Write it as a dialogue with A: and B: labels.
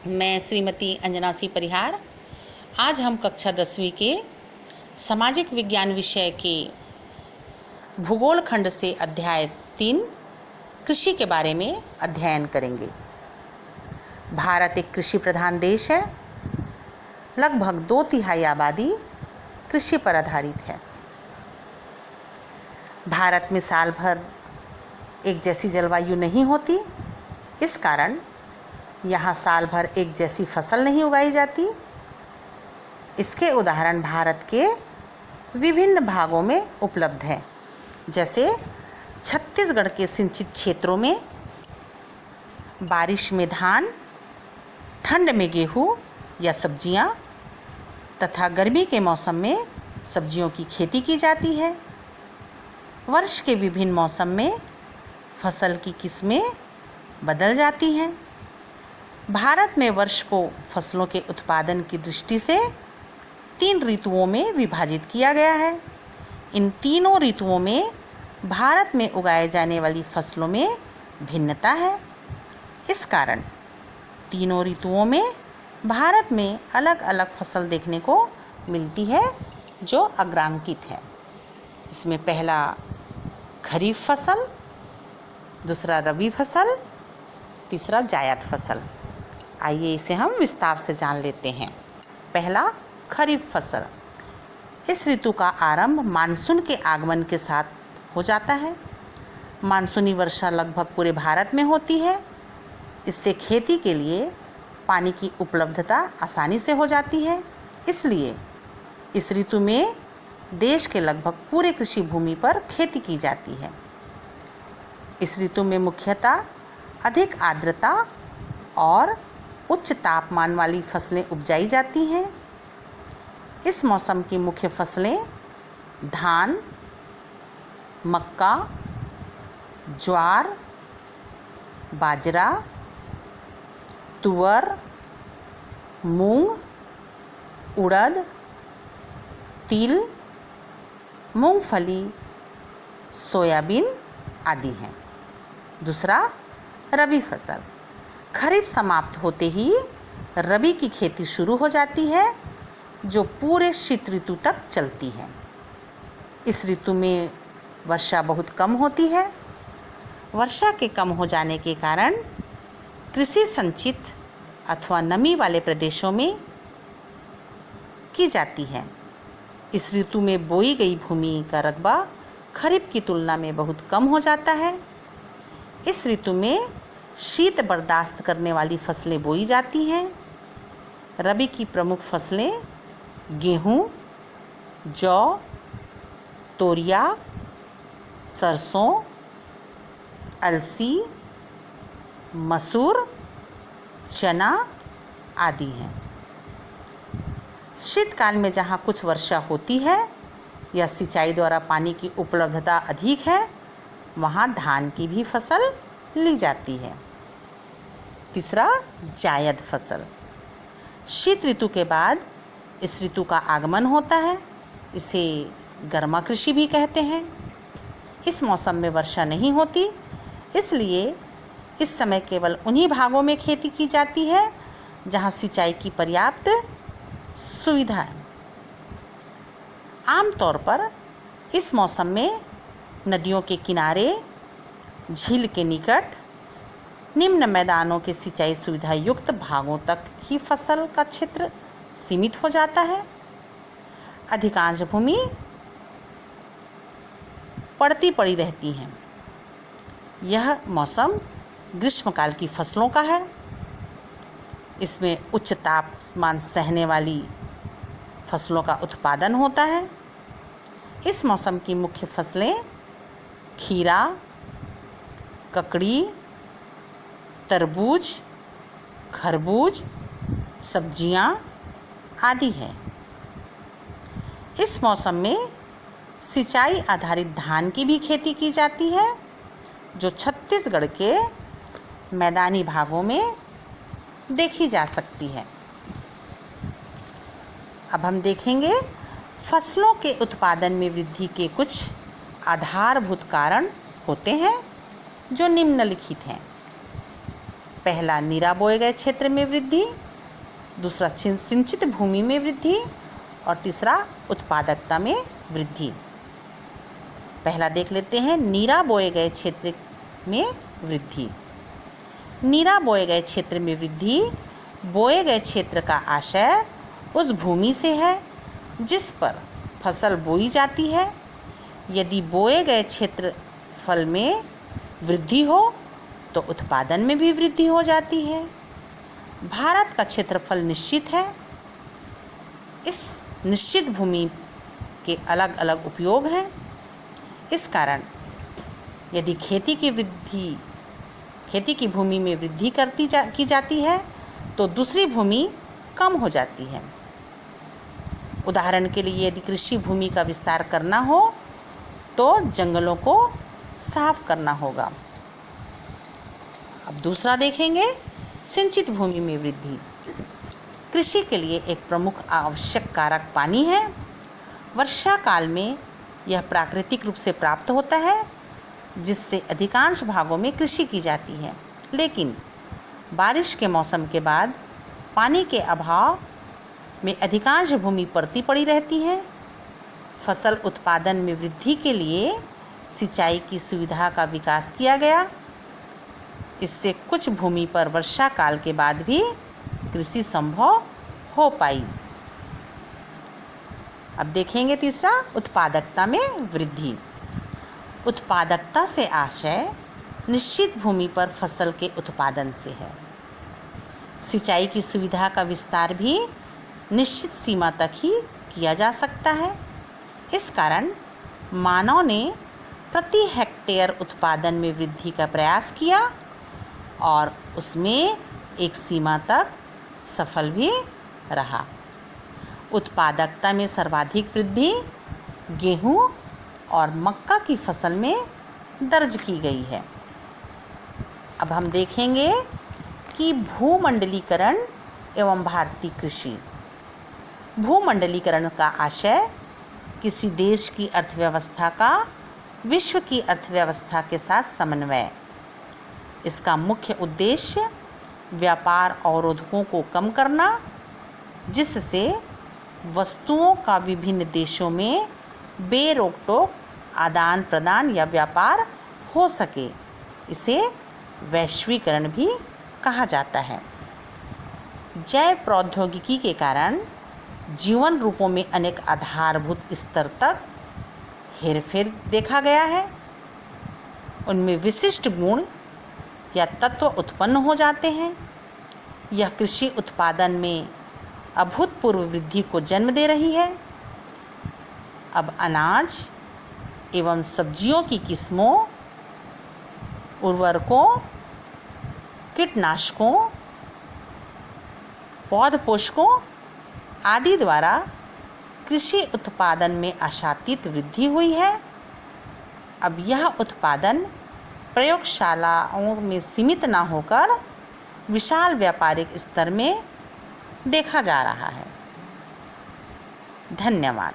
A: मैं श्रीमती अंजना सी परिहार। आज हम कक्षा 10वीं के सामाजिक विज्ञान विषय के भूगोल खंड से अध्याय 3 कृषि के बारे में अध्ययन करेंगे। भारत एक कृषि प्रधान देश है। लगभग 2/3 आबादी कृषि पर आधारित है। भारत में साल भर एक जैसी जलवायु नहीं होती। इस कारण यहाँ साल भर एक जैसी फसल नहीं उगाई जाती। इसके उदाहरण भारत के विभिन्न भागों में उपलब्ध हैं। जैसे छत्तीसगढ़ के सिंचित क्षेत्रों में बारिश में धान, ठंड में गेहूँ या सब्जियाँ तथा गर्मी के मौसम में सब्जियों की खेती की जाती है। वर्ष के विभिन्न मौसम में फसल की किस्में बदल जाती हैं। भारत में वर्ष को फसलों के उत्पादन की दृष्टि से 3 ऋतुओं में विभाजित किया गया है। इन तीनों ऋतुओं में भारत में उगाए जाने वाली फसलों में भिन्नता है। इस कारण तीनों ऋतुओं में भारत में अलग अलग फसल देखने को मिलती है जो अग्रांकित है। इसमें पहला खरीफ फसल, दूसरा रबी फसल, तीसरा जायद फसल। आइए इसे हम विस्तार से जान लेते हैं। पहला खरीफ फसल। इस ऋतु का आरंभ मानसून के आगमन के साथ हो जाता है। मानसूनी वर्षा लगभग पूरे भारत में होती है। इससे खेती के लिए पानी की उपलब्धता आसानी से हो जाती है। इसलिए इस ऋतु में देश के लगभग पूरे कृषि भूमि पर खेती की जाती है। इस ऋतु में मुख्यतः अधिक आर्द्रता और उच्च तापमान वाली फसलें उपजाई जाती हैं। इस मौसम की मुख्य फसलें धान, मक्का, ज्वार, बाजरा, तुअर, मूंग, उड़द, तिल, मूंगफली, सोयाबीन आदि हैं। दूसरा रबी फसल। खरीफ समाप्त होते ही रबी की खेती शुरू हो जाती है जो पूरे शीत ऋतु तक चलती है। इस ऋतु में वर्षा बहुत कम होती है। वर्षा के कम हो जाने के कारण कृषि संचित अथवा नमी वाले प्रदेशों में की जाती है। इस ऋतु में बोई गई भूमि का रकबा खरीफ की तुलना में बहुत कम हो जाता है। इस ऋतु में शीत बर्दाश्त करने वाली फसलें बोई जाती हैं। रबी की प्रमुख फसलें गेहूँ, जौ, तोरिया, सरसों, अलसी, मसूर, चना आदि हैं। शीतकाल में जहाँ कुछ वर्षा होती है या सिंचाई द्वारा पानी की उपलब्धता अधिक है, वहाँ धान की भी फसल ली जाती है। तीसरा जायद फसल। शीत ऋतु के बाद इस ऋतु का आगमन होता है। इसे गर्मा कृषि भी कहते हैं। इस मौसम में वर्षा नहीं होती, इसलिए इस समय केवल उन्हीं भागों में खेती की जाती है जहाँ सिंचाई की पर्याप्त सुविधा है। आमतौर पर इस मौसम में नदियों के किनारे, झील के निकट, निम्न मैदानों के सिंचाई सुविधा युक्त भागों तक ही फसल का क्षेत्र सीमित हो जाता है। अधिकांश भूमि पड़ती पड़ी रहती है। यह मौसम ग्रीष्मकाल की फसलों का है। इसमें उच्च तापमान सहने वाली फसलों का उत्पादन होता है। इस मौसम की मुख्य फसलें खीरा, ककड़ी, तरबूज, खरबूज, सब्जियां आदि हैं। इस मौसम में सिंचाई आधारित धान की भी खेती की जाती है जो छत्तीसगढ़ के मैदानी भागों में देखी जा सकती है। अब हम देखेंगे फसलों के उत्पादन में वृद्धि के कुछ आधारभूत कारण होते हैं जो निम्नलिखित हैं। पहला, नीरा बोए गए क्षेत्र में वृद्धि, दूसरा, सिंचित भूमि में वृद्धि, और तीसरा, उत्पादकता में वृद्धि। पहला देख लेते हैं, नीरा बोए गए क्षेत्र में वृद्धि। नीरा बोए गए क्षेत्र में वृद्धि, बोए गए क्षेत्र का आशय उस भूमि से है जिस पर फसल बोई जाती है। यदि बोए गए क्षेत्रफल में वृद्धि हो तो उत्पादन में भी वृद्धि हो जाती है। भारत का क्षेत्रफल निश्चित है। इस निश्चित भूमि के अलग अलग उपयोग हैं। इस कारण यदि खेती की भूमि में वृद्धि की जाती है तो दूसरी भूमि कम हो जाती है। उदाहरण के लिए, यदि कृषि भूमि का विस्तार करना हो तो जंगलों को साफ करना होगा। अब दूसरा देखेंगे, सिंचित भूमि में वृद्धि। कृषि के लिए एक प्रमुख आवश्यक कारक पानी है। वर्षा काल में यह प्राकृतिक रूप से प्राप्त होता है, जिससे अधिकांश भागों में कृषि की जाती है। लेकिन बारिश के मौसम के बाद पानी के अभाव में अधिकांश भूमि परती पड़ी रहती है। फसल उत्पादन में वृद्धि के लिए सिंचाई की सुविधा का विकास किया गया। इससे कुछ भूमि पर वर्षा काल के बाद भी कृषि संभव हो पाई। अब देखेंगे तीसरा, उत्पादकता में वृद्धि। उत्पादकता से आशय निश्चित भूमि पर फसल के उत्पादन से है। सिंचाई की सुविधा का विस्तार भी निश्चित सीमा तक ही किया जा सकता है। इस कारण मानव ने प्रति हेक्टेयर उत्पादन में वृद्धि का प्रयास किया और उसमें एक सीमा तक सफल भी रहा। उत्पादकता में सर्वाधिक वृद्धि गेहूं और मक्का की फसल में दर्ज की गई है। अब हम देखेंगे कि भूमंडलीकरण एवं भारतीय कृषि। भूमंडलीकरण का आशय किसी देश की अर्थव्यवस्था का विश्व की अर्थव्यवस्था के साथ समन्वय। इसका मुख्य उद्देश्य व्यापार अवरोधों को कम करना, जिससे वस्तुओं का विभिन्न देशों में बेरोक टोक आदान प्रदान या व्यापार हो सके। इसे वैश्वीकरण भी कहा जाता है। जैव प्रौद्योगिकी के कारण जीवन रूपों में अनेक आधारभूत स्तर तक हेरफेर देखा गया है। उनमें विशिष्ट गुण या तत्व उत्पन्न हो जाते हैं। यह कृषि उत्पादन में अभूतपूर्व वृद्धि को जन्म दे रही है। अब अनाज एवं सब्जियों की किस्मों, उर्वरकों, कीटनाशकों, पौध पोषकों आदि द्वारा कृषि उत्पादन में आशातीत वृद्धि हुई है। अब यह उत्पादन प्रयोगशालाओं में सीमित न होकर विशाल व्यापारिक स्तर में देखा जा रहा है। धन्यवाद।